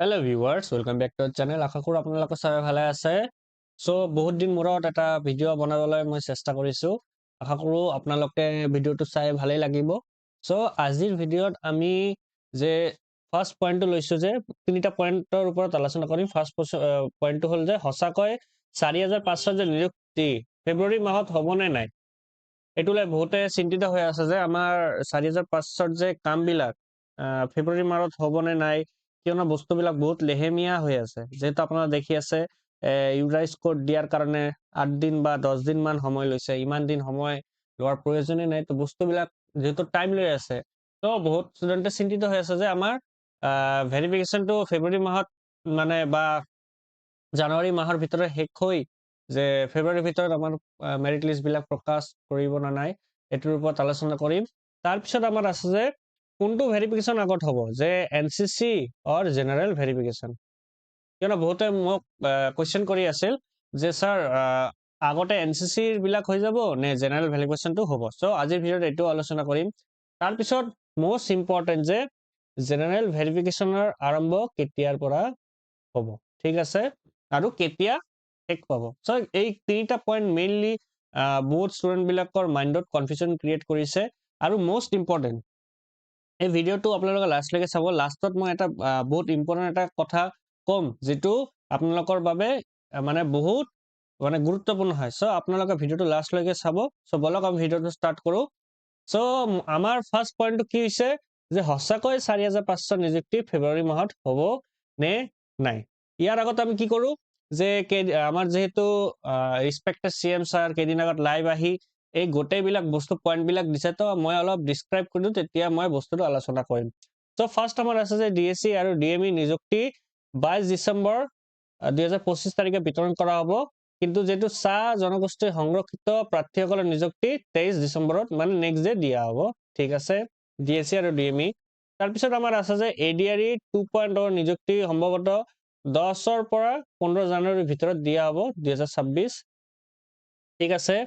Hello' viewers welcome back to channel. আশা কৰোঁ আপোনালোকে চবে ভালে আছে। বহুত দিন মূৰত এটা ভিডিঅ' বনাবলৈ মই চেষ্টা কৰিছোঁ। আশা কৰোঁ আপোনালোকে ভিডিঅ'টো চাই ভালেই লাগিব। আজিৰ ভিডিঅ'ত আমি যে ফাৰ্ষ্ট পইণ্টটো লৈছোঁ যে তিনিটা পইণ্টৰ ওপৰত আলোচনা কৰিম। ফাৰ্ষ্ট পইণ্টটো হ'ল যে সঁচাকৈ ৪৫০০ যে নিযুক্তি ফেব্ৰুৱাৰী মাহত হ'বনে নাই, এইটো লৈ বহুতে চিন্তিত হৈ আছে যে আমাৰ ৪৫০০ যে কামবিলাক ফেব্ৰুৱাৰী মাহত হ'বনে নাই, কিয়নো বস্তুবিলাক বহুত লেহেমীয়া হৈ আছে। যেহেতু আপোনারা দেখি আছে ইউৰাইজ কোড দিয়াৰ কাৰণে ৮ দিন বা ১০ দিন মান সময় লৈছে। ইমান দিন সময় লোৱাৰ প্ৰয়োজনে নাই। তো বস্তুবিলাক যেহেতু টাইম লৈ আছে, তো বহুত ষ্টুডেণ্টে চিন্তিত হৈ আছে যে আমাৰ ভেৰিফিকেশ্যনটো ফেব্ৰুৱাৰী মাহত মানে বা জানুৱাৰী মাহৰ ভিতৰত শেষ হৈ যে ফেব্ৰুৱাৰীৰ ভিতৰত আমাৰ মেৰিট লিষ্টবিলাক প্ৰকাশ কৰিব না নাই, এইটোৰ ওপৰত আলোচনা কৰিম। তাৰপিছত আমাৰ আছে যে কোনটো ভেৰিফিকেশ্যন আগত হ'ব, যে NCC অৰ জেনাৰেল ভেৰিফিকেশ্যন। কিয়নো বহুতে মোক কুৱেশ্যন কৰি আছিল যে ছাৰ আগতে NCC বিলাক হৈ যাব নে জেনাৰেল ভেৰিফিকেশ্যনটো হ'ব। আজিৰ ভিডিঅ'ত এইটো আলোচনা কৰিম। তাৰপিছত most ইম্পৰ্টেণ্ট যে জেনাৰেল ভেৰিফিকেশ্যনৰ আৰম্ভ কেতিয়াৰ পৰা হ'ব, ঠিক আছে, আৰু কেতিয়া শেষ পাব। এই তিনিটা পইণ্ট মেইনলি বহুত ষ্টুডেণ্টবিলাকৰ মাইণ্ডত কনফিউজন ক্ৰিয়েট কৰিছে। আৰু most ইম্পৰ্টেণ্ট এই ভিডিঅ'টো আপোনালোকে লাষ্টলৈকে চাব। লাষ্টত মই এটা বহুত ইম্পৰ্টেণ্ট এটা কথা ক'ম, যিটো আপোনালোকৰ বাবে মানে বহুত মানে গুৰুত্বপূৰ্ণ হয়। আপোনালোকে ভিডিঅ'টো লাষ্টলৈকে চাব। বলক আমি ভিডিঅ'টো ষ্টাৰ্ট কৰোঁ। আমাৰ ফাৰ্ষ্ট পইণ্টটো কি হৈছে যে সঁচাকৈ ৪৫০০ নিযুক্তি ফেব্ৰুৱাৰী মাহত হ'ব নে নাই। ইয়াৰ আগত আমি কি কৰোঁ যে আমাৰ যিহেতু ৰেছপেক্টেড CM ছাৰ কেইদিন আগত লাইভ আহি এই গোটেইবিলাক বস্তু পইণ্টবিলাক দিছে, তো মই অলপ ডিছক্ৰাইব কৰি দিওঁ, তেতিয়া মই বস্তুটো আলোচনা কৰিম। ফাৰ্ষ্ট আমাৰ আছে যে DSC আৰু DME নিযুক্তি ২২ ডিচেম্বৰ ২০২৫ তাৰিখে বিতৰণ কৰা হ'ব। কিন্তু যিহেতু চাহ জনগোষ্ঠীৰ সংৰক্ষিত প্ৰাৰ্থীসকলৰ নিযুক্তি ২৩ ডিচেম্বৰত মানে নেক্সট ডে দিয়া হ'ব, ঠিক আছে, DSC আৰু DME। তাৰপিছত আমাৰ আছে যে ADRE 2.0 নিযুক্তি সম্ভৱতঃ ১০ৰ পৰা ১৫ জানুৱাৰীৰ ভিতৰত দিয়া হ'ব ২০২৬, ঠিক আছে।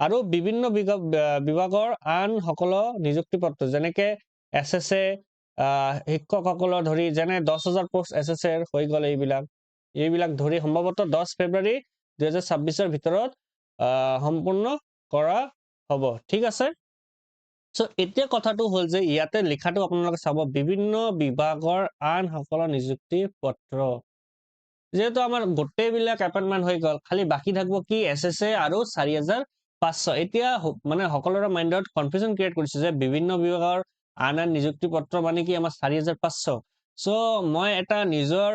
আৰু বিভিন্ন বিভাগৰ আন সকলো নিযুক্তি পত্ৰ যেনেকে SSA শিক্ষকসকলৰ ধৰি যেনে ১০,০০০ পোষ্ট SSA হৈ গ'ল, এইবিলাক ধৰি সম্ভৱতঃ ১০ ফেব্ৰুৱাৰী ২০২৬ৰ ভিতৰত সম্পূৰ্ণ কৰা হ'ব, ঠিক আছে। এতিয়া কথাটো হ'ল যে ইয়াতে লিখাটো আপোনালোকে চাব, বিভিন্ন বিভাগৰ আন সকলো নিযুক্তি পত্ৰ। যেহেতু আমাৰ গোটেইবিলাক এপইণ্টমেণ্ট হৈ গ'ল, খালি বাকী থাকিব কি SSA আৰু ৪৫০০। এতিয়া মানে সকলোৰে মাইণ্ডত কনফিউজন ক্ৰিয়েট কৰিছে যে বিভিন্ন বিভাগৰ আন নিযুক্তি পত্ৰ মানে কি আমাৰ ৪৫০০। মই এটা নিজৰ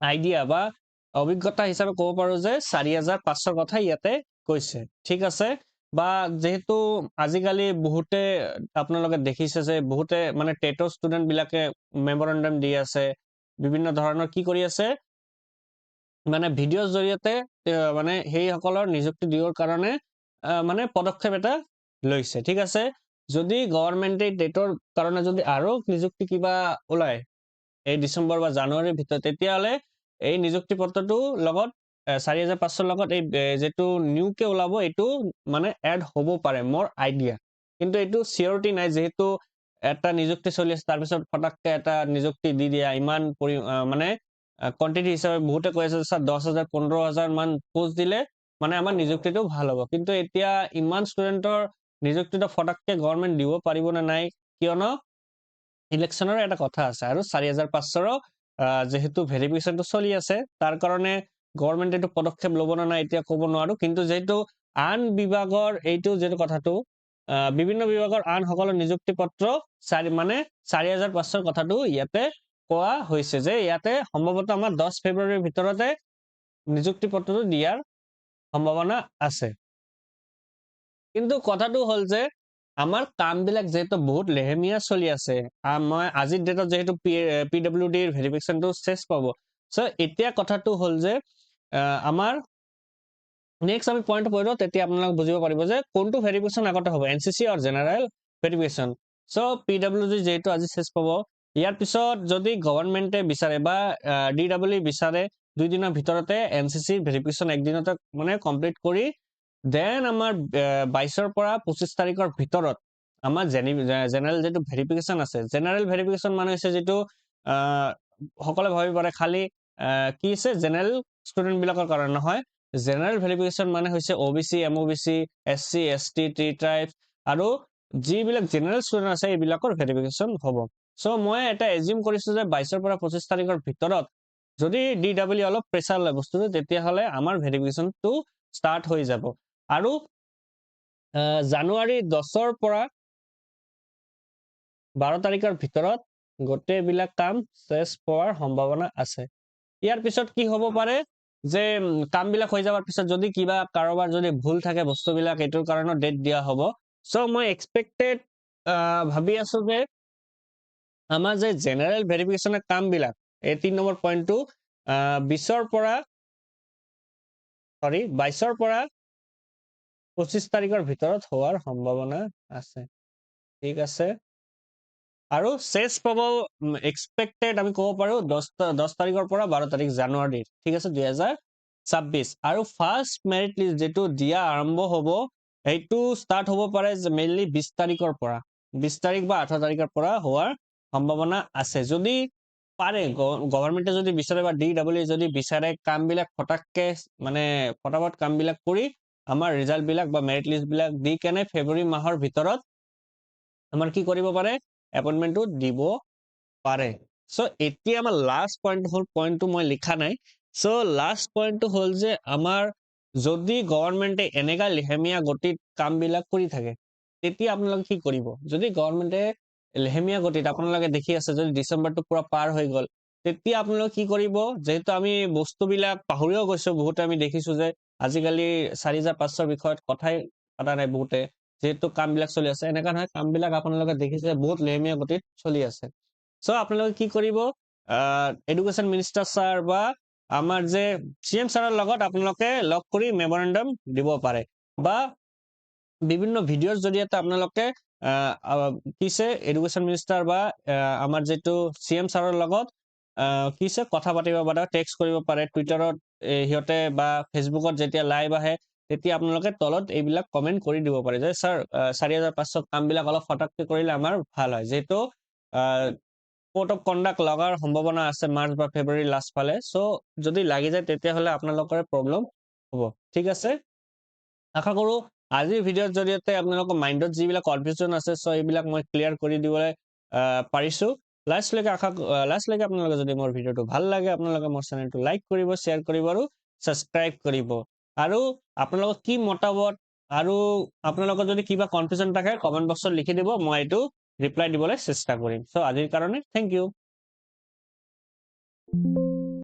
আইডিয়া বা অভিজ্ঞতা হিচাপে ক'ব পাৰোঁ যে ৪৫০০ কথা ইয়াতে কৈছে, ঠিক আছে। বা যেহেতু আজিকালি বহুতে আপোনালোকে দেখিছে যে বহুতে মানে টেটৰ ষ্টুডেণ্টবিলাকে মেমৰেণ্ডাম দি আছে, বিভিন্ন ধৰণৰ কি কৰি আছে মানে ভিডিঅ'ৰ জৰিয়তে মানে সেইসকলৰ নিযুক্তি দিবৰ কাৰণে মানে পদক্ষেপ এটা লৈছে, ঠিক আছে। যদি গভৰ্ণমেণ্টে টেটৰ কাৰণে যদি আৰু নিযুক্তি কিবা ওলায় এই ডিচেম্বৰ বা জানুৱাৰীৰ ভিতৰত, তেতিয়াহ'লে এই নিযুক্তি পত্ৰটো লগত ৪৫০০ লগত এই যিটো নিউকে ওলাব এইটো মানে এড হ'ব পাৰে, মোৰ আইডিয়া। কিন্তু এইটো চিয়ৰিটি নাই, যিহেতু এটা নিযুক্তি চলি আছে তাৰপিছত ফটাককে এটা নিযুক্তি দি দিয়া ইমান মানে কোৱান্টিটি হিচাপে বহুতে কৈ আছে স্যাৰ ১০,০০০ ১৫,০০০ মান পোষ্ট দিলে মানে আমাৰ নিযুক্তিটো ভাল হ'ব। কিন্তু এতিয়া ইমান ষ্টুডেণ্টৰ নিযুক্তিটো ফটাককে গভৰ্ণমেণ্ট দিব পাৰিব নে নাই, কিয়নো ইলেকশ্যনৰ এটা কথা আছে। আৰু ৪৫০০ যেহেতু ভেৰিফিকেশ্যনটো চলি আছে, তাৰ কাৰণে গভৰ্ণমেণ্টে এইটো পদক্ষেপ ল'ব নে নাই এতিয়া ক'ব নোৱাৰো। কিন্তু যেহেতু আন বিভাগৰ এইটো যিটো কথাটো বিভিন্ন বিভাগৰ আন সকলো নিযুক্তি পত্ৰ মানে ৪৫০০ কথাটো ইয়াতে কোৱা হৈছে যে ইয়াতে সম্ভৱতঃ আমাৰ ১০ ফেব্ৰুৱাৰীৰ ভিতৰতে নিযুক্তি পত্ৰটো দিয়াৰ সম্ভাৱনা আছে। কিন্তু কথাটো হ'ল যে আমাৰ কামবিলাক যেহেতু বহুত লেহেমীয়া চলি আছে, মই আজিৰ ডেটত যেহেতু PWD ভেৰিফিকেশ্যনটো চেছ পাব, এতিয়া কথাটো হ'ল যে আমাৰ নেক্সট আমি পইণ্ট পঢ়িলোঁ, তেতিয়া আপোনালোকে বুজিব পাৰিব যে কোনটো ভেৰিফিকেশ্যন আগতে হ'ব, NCC অৰ জেনাৰেল ভেৰিফিকেশ্যন। PWD যেহেতু আজি চেছ পাব, ইয়াৰ পিছত যদি গভৰ্ণমেণ্টে বিচাৰে বা DWE বিচাৰে ২ দিনৰ ভিতৰতে NCC ভেৰিফিকেশ্যন একদিনতে মানে কমপ্লিট কৰি দেন আমাৰ ২২ৰ পৰা ২৫ তাৰিখৰ ভিতৰত আমাৰ জেনাৰেল যিটো ভেৰিফিকেশ্যন আছে, জেনাৰেল ভেৰিফিকেশ্যন মানে হৈছে যিটো সকলে ভাবি পাৰে খালি কি আছে জেনাৰেল ষ্টুডেন্ট বিলাকৰ কাৰণে নহয় জেনাৰেল ভেৰিফিকেশ্যন মানে হৈছে OBC MOBC SC ST T tribe আৰু যিবিলাক জেনাৰেল ষ্টুডেন্ট আছে এইবিলাকৰ ভেৰিফিকেশ্যন হ'ব সো মই এটা এজিউম কৰিছো যে 22 পৰা 25 তাৰিখৰ ভিতৰত যদি DW অলপ প্ৰেছাৰ লয় বস্তুটো তেতিয়াহলে আমাৰ ভেৰিফিকেশ্যনটো ষ্টাৰ্ট হৈ যাব আৰু জানুৱাৰী 10 পৰা 12 তাৰিখৰ ভিতৰত গোটেইবিলাক কাম শেষ হোৱাৰ সম্ভাৱনা আছে ইয়াৰ পিছত কি হ'ব পাৰে যে কামবিলাক হৈ যাৱাৰ পিছত যদি কিবা কাৰোবাৰ যদি ভুল থাকে বস্তুবিলাক এটোৰ কাৰণে ডেট দিয়া হ'ব সো মই এক্সপেক্টেড ভাবি আছো যে আমাৰ যে জেনাৰেল ভেৰিফিকেশ্যনৰ কামবিলাক এই 3 নম্বৰ পইণ্টটো 20 পৰা 22 পৰা 25 তাৰিখৰ ভিতৰত হোৱাৰ সম্ভাৱনা আছে ঠিক আছে আৰু শেষ পাব এক্সপেক্টেড আমি ক'ব পাৰো 10 তাৰিখৰ পৰা 12 তাৰিখ জানুৱাৰী ঠিক আছে 2026 আৰু ফাৰ্ষ্ট মেৰিট লিষ্ট যেটো দিয়া আৰম্ভ হ'ব এইটো ষ্টাৰ্ট হ'ব পাৰে মেইনলি 20 তাৰিখৰ পৰা 20 তাৰিখ বা 18 তাৰিখৰ পৰা হোৱাৰ সম্ভাৱনা আছে যদি পাৰে গভৰ্ণমেণ্টে যদি বিচাৰে বা DW যদি বিচাৰে কামবিলাক ফটাককে মানে ফটাফট কামবিলাক কৰি আমাৰ ৰিজাল্ট বিলাক বা মেৰিট লিষ্ট বিলাক দি কেনে ফেব্ৰুৱাৰী মাহৰ ভিতৰত আমাৰ কি কৰিব পাৰে এপইন্টমেন্টটো দিব পাৰে সো এতিয়া আমাৰ লাষ্ট পইণ্ট হল পইণ্টটো মই লিখা নাই সো লাষ্ট পইণ্টটো হল যে আমাৰ যদি গভৰ্ণমেণ্টে এনেকা লেহেমীয়া গতিত কামবিলাক কৰি থাকে তেতিয়া আপোনালোকে কি কৰিব যদি গভৰ্ণমেণ্টে লেহেমীয়া গতিত আপোনালোকে দেখি আছে যদি ডিসেম্বৰটো পুৰা পাৰ হৈ গল তেতিয়া আপোনালোকে কি কৰিব যেহেতু আমি বস্তুবিলাক পাহৰিও গৈছো বহুত আমি দেখিছো যে আজিকালি 4000-500 বিষয়ত কথাই পতা নাই বহুতে যেহেতু কামবিলাক চলি আছে এনেকা নহয় কামবিলাক আপোনালোকে দেখিছে বহুত লেহেমীয়া গতিত চলি আছে সো আপোনালোকে কি কৰিব এডুকেশ্যন মিনিষ্টাৰ স্যাৰ বা আমাৰ যে CM স্যাৰৰ লগত আপোনালোকে লগ কৰি মেমৰেণ্ডাম দিব পাৰে বা বিভিন্ন ভিডিওৰ জৰিয়তে আপোনালোকে কিছে এডুকেশ্যন মিনিষ্টাৰ বা আমাৰ যেটো CM স্যাৰৰ লগত কিছে কথা পাতিব পাৰে টেক্সট কৰিব পাৰে টুইটাৰত হিয়তে বা ফেসবুকত যেতিয়া লাইভ আহে তেতিয়া আপোনালোকে তলত এইবিলাক কমেন্ট কৰি দিব পাৰে যে স্যাৰ 4500 কামবিলাক অলপ ফটাককে কৰিলে আমাৰ ভাল হয় যেটো কোড অফ কন্ডাক্ট লগাৰ সম্ভাৱনা আছে মাৰ্চ বা ফেব্ৰুৱাৰী লাষ্ট ফালে সো যদি লাগি যায় তেতিয়াহলে আপোনালোকৰ প্ৰবলেম হ'ব ঠিক আছে আশা কৰো আজিৰ ভিডিওৰ জৰিয়তে আপোনালোকৰ মাইন্ডত যিবিলাক কনফিউজন আছে সো এইবিলাক মই ক্লিয়াৰ কৰি দিবলৈ পাৰিছো লাষ্টলৈকে আপোনালোকে যদি মোৰ ভিডিওটো ভাল লাগে আপোনালোকে মোৰ চেনেলটো লাইক কৰিব শ্বেয়াৰ কৰিব আৰু সাবস্ক্ৰাইব কৰিব আৰু আপোনালোকৰ কি মতামত আৰু আপোনালোকৰ যদি কিবা কনফিউজন থাকে কমেন্ট বক্সত লিখি দিব মই এটো ৰিপ্লাই দিবলৈ চেষ্টা কৰিম সো আজিৰ কাৰণে থ্যাংক ইউ